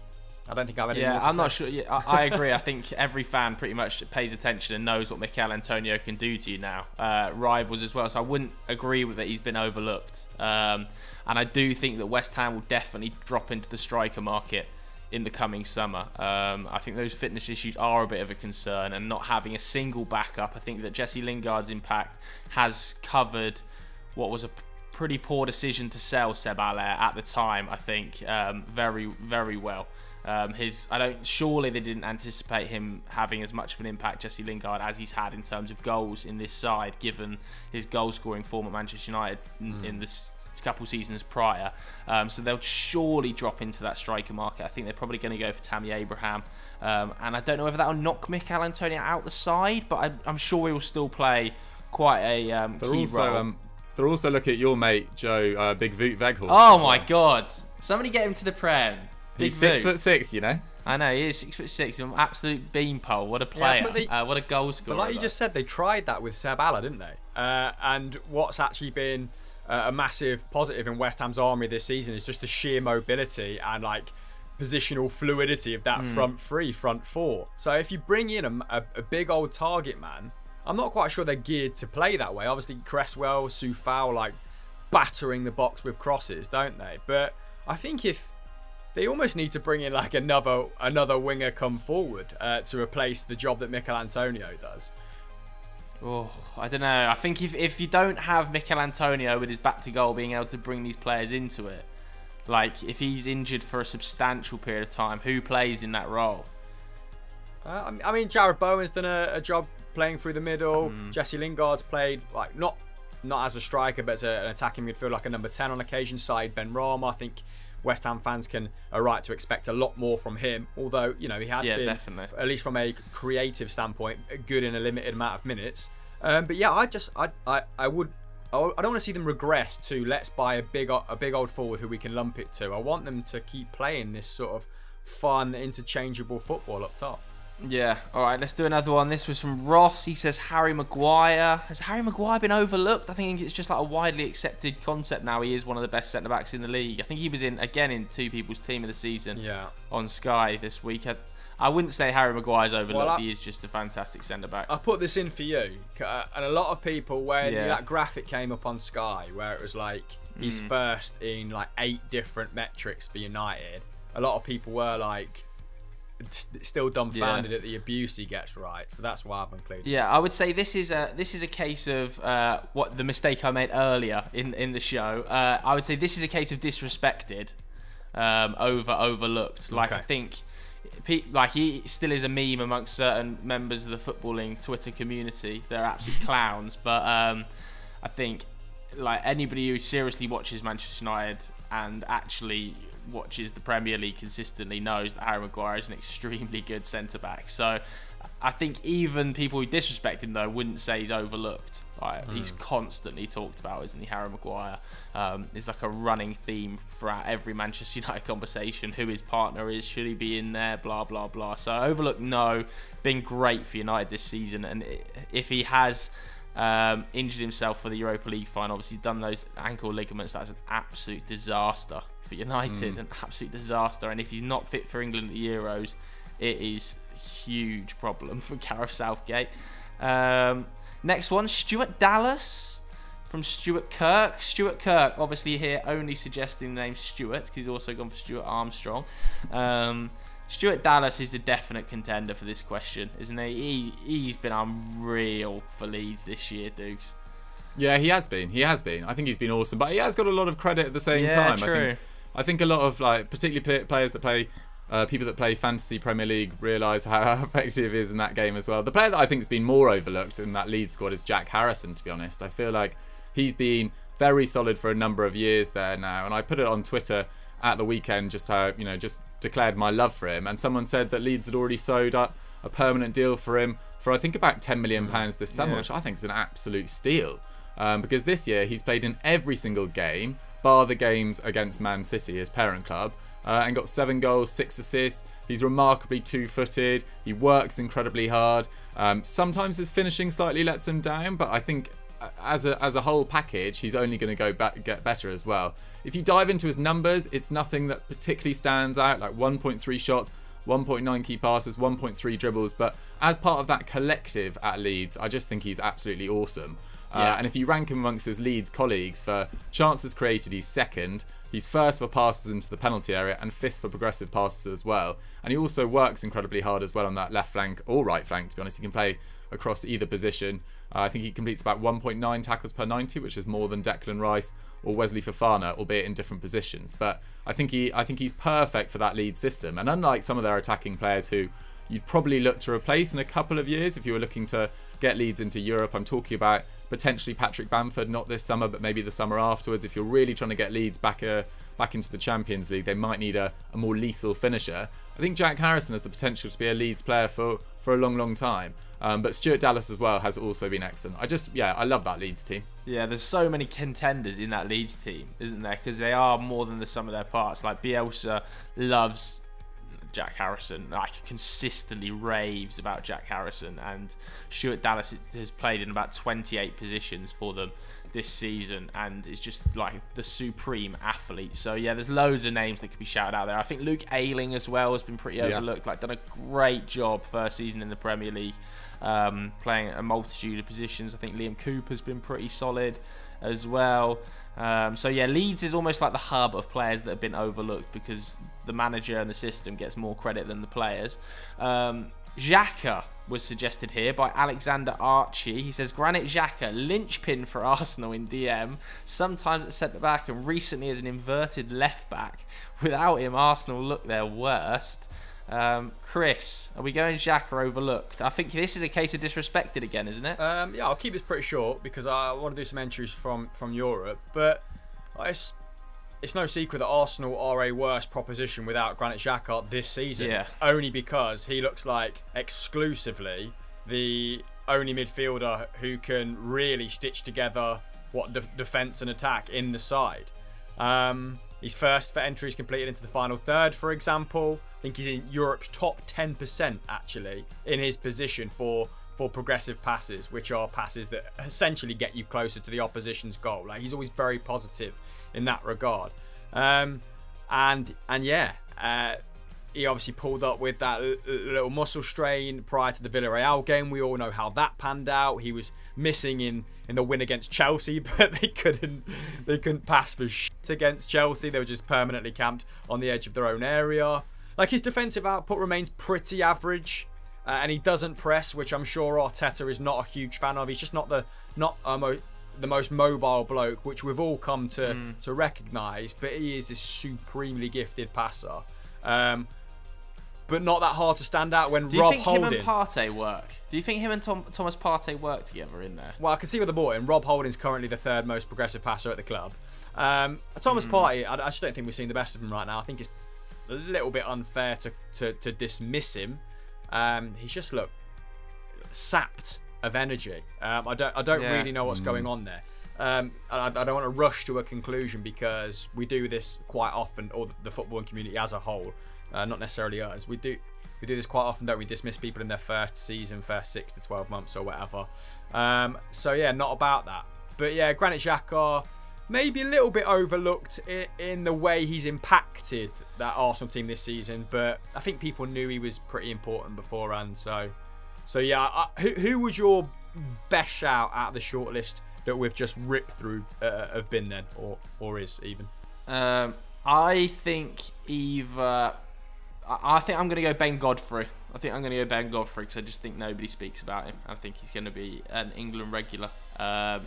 I don't think I've any more to
I'm
say.
not sure. Yeah, I agree. I think every fan pretty much pays attention and knows what Mikel Antonio can do to you now. Rivals as well. So I wouldn't agree with that he's been overlooked. And I do think that West Ham will definitely drop into the striker market in the coming summer. I think those fitness issues are a bit of a concern, and not having a single backup. I think that Jesse Lingard's impact has covered what was a pretty poor decision to sell Seb Aller at the time. I think very, very well. Surely they didn't anticipate him having as much of an impact, Jesse Lingard, as he's had in terms of goals in this side, given his goal-scoring form at Manchester United in the couple seasons prior. So they'll surely drop into that striker market. I think they're probably going to go for Tammy Abraham. And I don't know whether that'll knock Mikel Antonio out the side, but I'm sure he will still play quite a key role.
They're also looking at your mate, Joe, Big Wout Weghorst.
Oh my God. Somebody get him to the Prem.
He's 6'6", you know?
I know, he is 6'6". He's an absolute beanpole. What a player. What a goal scorer.
But like you just said, they tried that with Seb Aller, didn't they? And what's actually been a massive positive in West Ham's army this season is just the sheer mobility and like positional fluidity of that front four. So if you bring in a big old target man, I'm not quite sure they're geared to play that way. Obviously, Cresswell, Soufal, like battering the box with crosses, don't they? But I think if they almost need to bring in like another winger come forward to replace the job that Mikel Antonio does.
Oh, I don't know. I think if you don't have Mikel Antonio with his back to goal being able to bring these players into it, like if he's injured for a substantial period of time, who plays in that role?
I mean, Jared Bowen's done a job playing through the middle. Jesse Lingard's played like not as a striker, but as an attacking midfield, like a number 10 on occasion. Side Ben Rama, I think West Ham fans are right to expect a lot more from him. Although, you know, he has been,
definitely,
at least from a creative standpoint, good in a limited amount of minutes. But yeah, I would I don't want to see them regress to let's buy a big old forward who we can lump it to. I want them to keep playing this sort of fun, interchangeable football up top.
Yeah, all right, let's do another one. This was from Ross. He says Harry Maguire. Has Harry Maguire been overlooked? I think it's just like a widely accepted concept now. He is one of the best centre-backs in the league. I think he was in two people's team of the season on Sky this week. I wouldn't say Harry Maguire's overlooked. Well, he is just a fantastic centre-back.
I put this in for you. And a lot of people, when that graphic came up on Sky, where it was like he's first in like 8 different metrics for United, a lot of people were like, still dumbfounded at the abuse he gets, right? So that's why I've included.
Yeah, I would say this is a case of what the mistake I made earlier in the show. I would say this is a case of disrespected, overlooked. Like I think, like he still is a meme amongst certain members of the footballing Twitter community. They're absolute clowns. But I think like anybody who seriously watches Manchester United and actually watches the Premier League consistently knows that Harry Maguire is an extremely good centre-back. So I think even people who disrespect him, though, wouldn't say he's overlooked. Right? He's constantly talked about, isn't he, Harry Maguire? It's like a running theme throughout every Manchester United conversation, who his partner is, should he be in there, blah, blah, blah. So overlooked, no. Been great for United this season. And if he has injured himself for the Europa League final, obviously done those ankle ligaments, that's an absolute disaster for United, an absolute disaster. And if he's not fit for England at the Euros, it is a huge problem for Gareth Southgate. Next one, Stuart Dallas from Stuart Kirk. Stuart Kirk, obviously here only suggesting the name Stuart because he's also gone for Stuart Armstrong. Stuart Dallas is the definite contender for this question, isn't he? He's been unreal for Leeds this year, Dukes.
Yeah, he has been. I think he's been awesome, but he has got a lot of credit at the same time.
True.
I think a lot of, like, particularly players that play, people that play fantasy Premier League realise how effective he is in that game as well. The player that I think has been more overlooked in that Leeds squad is Jack Harrison, to be honest. I feel like he's been very solid for a number of years there now, and I put it on Twitter at the weekend just how, just declared my love for him, and someone said that Leeds had already sewed up a permanent deal for him for I think about £10 million this summer, which I think is an absolute steal. Because this year he's played in every single game, bar the games against Man City, his parent club, and got 7 goals, 6 assists. He's remarkably two-footed. He works incredibly hard. Sometimes his finishing slightly lets him down, but I think as a whole package, he's only going to get better as well. If you dive into his numbers, it's nothing that particularly stands out, like 1.3 shots, 1.9 key passes, 1.3 dribbles, but as part of that collective at Leeds, I just think he's absolutely awesome. And if you rank him amongst his Leeds colleagues for chances created, he's second. He's first for passes into the penalty area and 5th for progressive passes as well. And he also works incredibly hard as well on that left flank or right flank, to be honest. He can play across either position. I think he completes about 1.9 tackles per 90, which is more than Declan Rice or Wesley Fofana, albeit in different positions. But I think he's perfect for that Leeds system. And unlike some of their attacking players who you'd probably look to replace in a couple of years if you were looking to get Leeds into Europe, I'm talking about potentially Patrick Bamford, not this summer, but maybe the summer afterwards. If you're really trying to get Leeds back into the Champions League, they might need a more lethal finisher. I think Jack Harrison has the potential to be a Leeds player for a long time. But Stuart Dallas as well has also been excellent. I love that Leeds team. Yeah,
there's so many contenders in that Leeds team, isn't there? Because they are more than the sum of their parts. Like Bielsa loves Jack Harrison, like consistently raves about Jack Harrison, and Stuart Dallas has played in about 28 positions for them this season and is just like the supreme athlete. So yeah, there's loads of names that could be shouted out there. I think Luke Ayling as well has been pretty overlooked, like done a great job first season in the Premier League, playing a multitude of positions. I think Liam Cooper's been pretty solid as well. So yeah, Leeds is almost like the hub of players that have been overlooked because the manager and the system gets more credit than the players. Xhaka was suggested here by Alexander Archie. He says Granit Xhaka, linchpin for Arsenal in DM, sometimes at centre back and recently as an inverted left back. Without him, Arsenal look their worst. Chris, are we going Xhaka overlooked? I think this is a case of disrespected again, isn't it?
Yeah, I'll keep this pretty short because I want to do some entries from Europe, but it's no secret that Arsenal are a worse proposition without Granit Xhaka this season.
Yeah.
Only because he looks like exclusively the only midfielder who can really stitch together defence and attack in the side. He's first for entries completed into the final third, for example. I think he's in Europe's top 10% actually in his position for progressive passes, which are passes that essentially get you closer to the opposition's goal. Like, he's always very positive in that regard. And yeah, he obviously pulled up with that little muscle strain prior to the Villarreal game. We all know how that panned out. He was missing in the win against Chelsea, but they couldn't pass for shit against Chelsea. They were just permanently camped on the edge of their own area. Like, his defensive output remains pretty average, and he doesn't press, which I'm sure Arteta is not a huge fan of. He's just not the most mobile bloke, which we've all come to recognise. But he is a supremely gifted passer. But not that hard to stand out when Rob Holding...
Do you think him and Partey work? Do you think him and Thomas Partey work together in there?
Well, I can see where the ball in. Rob Holding's currently the third most progressive passer at the club. Thomas Partey, I just don't think we're seeing the best of him right now. I think it's a little bit unfair to dismiss him. He's just looked sapped of energy. I don't really know what's going on there. I don't want to rush to a conclusion because we do this quite often, or the footballing community as a whole. Not necessarily us. We do this quite often, don't we? Dismiss people in their first season, first 6 to 12 months or whatever. So yeah, not about that. But yeah, Granit Xhaka maybe a little bit overlooked in the way he's impacted that Arsenal team this season. But I think people knew he was pretty important beforehand. So yeah, who was your best shout out of the shortlist that we've just ripped through have been then, or is even?
I think I'm going to go Ben Godfrey. I think I'm going to go Ben Godfrey because I just think nobody speaks about him. I think he's going to be an England regular.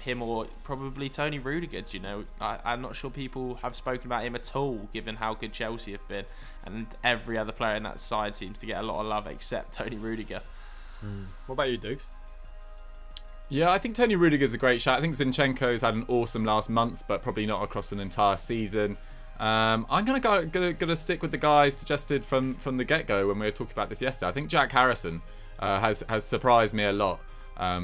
Him or probably Tony Rudiger. You know, I'm not sure people have spoken about him at all, given how good Chelsea have been, and every other player in that side seems to get a lot of love except Tony Rudiger.
What about you, Dukes?
Yeah, I think Tony Rudiger's a great shout. I think Zinchenko's had an awesome last month, but probably not across an entire season. I'm gonna stick with the guys suggested from the get-go when we were talking about this yesterday. I think Jack Harrison has surprised me a lot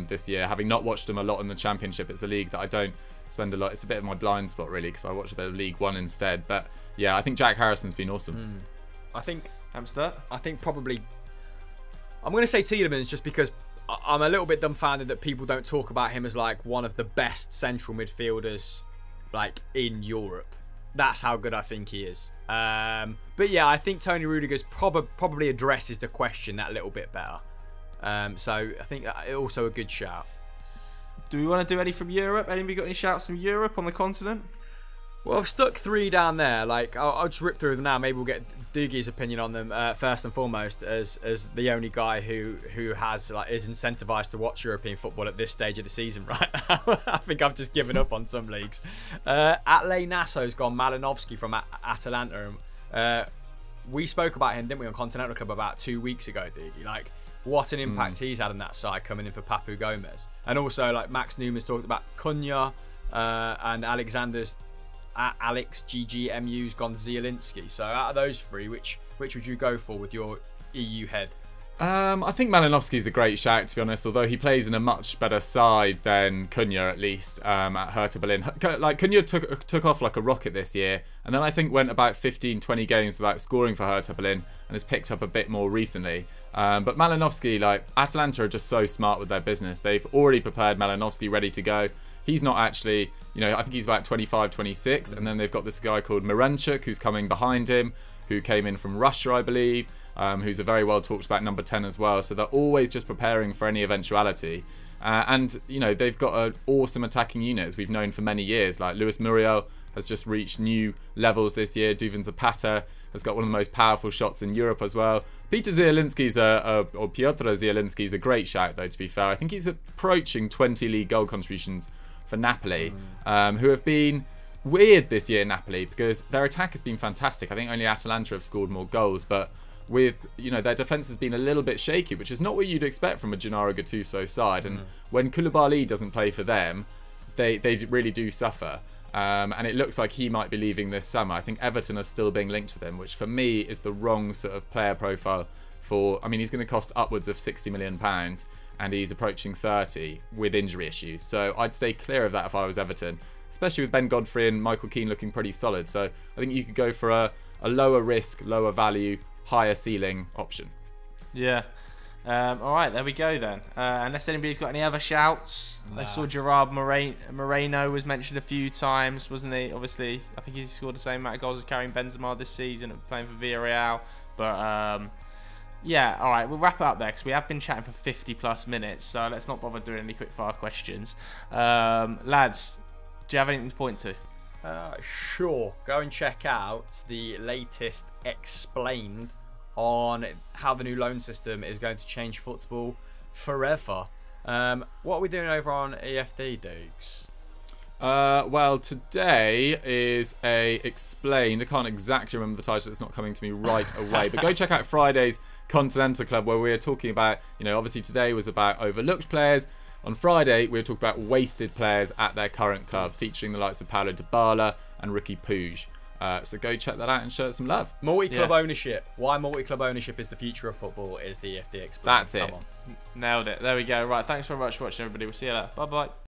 this year, having not watched him a lot in the Championship. It's a league that I don't spend a lot. It's a bit of my blind spot really, because I watch a bit of League One instead. But yeah, I think Jack Harrison's been awesome.
I think
Hamster.
I think probably I'm gonna say Tielemans just because I'm a little bit dumbfounded that people don't talk about him as like one of the best central midfielders like in Europe. That's how good I think he is. But yeah, I think Tony Rudiger's probably addresses the question that little bit better. So I think that also a good shout.
Do we want to do any from Europe? Anybody got any shouts from Europe on the continent?
Well, I've stuck 3 down there. Like I'll just rip through them now. Maybe we'll get Doogie's opinion on them first and foremost, as the only guy who has is incentivized to watch European football at this stage of the season right now. I think I've just given up on some leagues. Atle Nasso's gone Malinovsky from Atalanta. We spoke about him, didn't we, on Continental Club about 2 weeks ago, Doogie? Like, what an impact he's had on that side coming in for Papu Gomez. And also, like, Max Newman's talked about Cunha and Alex GGMU's gone Zielinski. So out of those 3, which would you go for with your EU head?
I think Malinovsky's a great shout, to be honest, although he plays in a much better side than Cunha, at least, at Hertha Berlin. Like, Cunha took off like a rocket this year, and then I think went about 15-20 games without scoring for Hertha Berlin, and has picked up a bit more recently. But Malinovsky, like, Atalanta are just so smart with their business. They've already prepared Malinovsky ready to go. He's not actually, you know, I think he's about 25, 26, and then they've got this guy called Miranchuk who's coming behind him, who came in from Russia, I believe. Who's a very well talked about number 10 as well. So they're always just preparing for any eventuality. And, you know, they've got an awesome attacking unit, as we've known for many years. Like, Luis Muriel has just reached new levels this year. Duvan Zapata has got one of the most powerful shots in Europe as well. Peter Zielinski's or Piotr Zielinski's a great shout, though, to be fair. I think he's approaching 20 league goal contributions for Napoli, who have been weird this year, Napoli, because their attack has been fantastic. I think only Atalanta have scored more goals, but with, you know, their defence has been a little bit shaky, which is not what you'd expect from a Gennaro Gattuso side. And when Koulibaly doesn't play for them, they really do suffer. And it looks like he might be leaving this summer. I think Everton are still being linked with him, which for me is the wrong sort of player profile for... I mean, he's going to cost upwards of £60 million. and he's approaching 30 with injury issues. So I'd stay clear of that if I was Everton, especially with Ben Godfrey and Michael Keane looking pretty solid. So I think you could go for a lower risk, lower value, higher ceiling option.
Yeah. All right, there we go then. Unless anybody's got any other shouts.
Nah.
I saw Gerard Moreno was mentioned a few times, wasn't he? Obviously, I think he's scored the same amount of goals as Karim Benzema this season, playing for Villarreal. But yeah, all right, we'll wrap it up there because we have been chatting for 50 plus minutes. So let's not bother doing any quick fire questions. Lads, do you have anything to point to?
Sure. Go and check out the latest Explained on how the new loan system is going to change football forever. What are we doing over on EFD, Dukes?
Well, today is a Explained. I can't exactly remember the title. It's not coming to me right away. But go check out Friday's Continental Club, where we are talking about, obviously today was about overlooked players. On Friday, we were talking about wasted players at their current club, featuring the likes of Paulo Dybala and Ricky Puig. So go check that out and show it some love.
Multi-club ownership. Why multi-club ownership is the future of football is the EFD Explained.
That's it.
Nailed it. There we go. Right, thanks very much for watching, everybody. We'll see you later. Bye-bye.